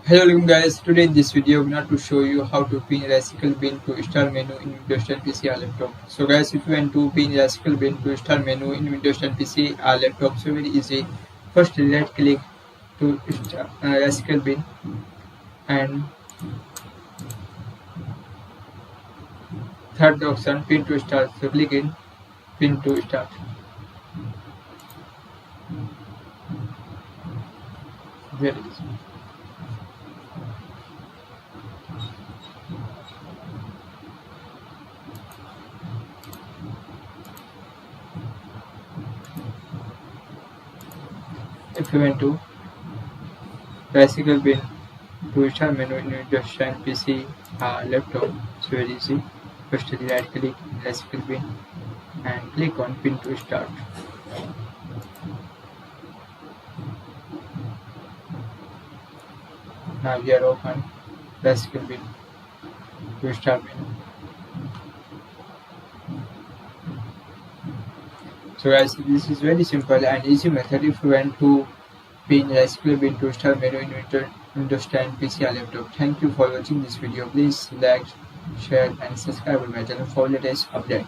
Hello guys, today in this video I'm going to show you how to pin Radical Bin to Start menu in Windows 10 PC or laptop. So guys, if you want to pin Radical Bin to Start menu in Windows 10 PC or laptop, so very easy. First right click to start, Radical Bin, and third option pin to start. So click in pin to start. Very easy. If you want to Radical Bin to start menu in Windows 10 PC or laptop, it's very easy. First right click Radical Bin and click on pin to start. Now we are open Radical Bin to start menu. So guys, this is very simple and easy method if you want to pin Radical Bin to start menu in Windows 10 PC or laptop. Thank you for watching this video. Please like, share and subscribe to my channel for latest update.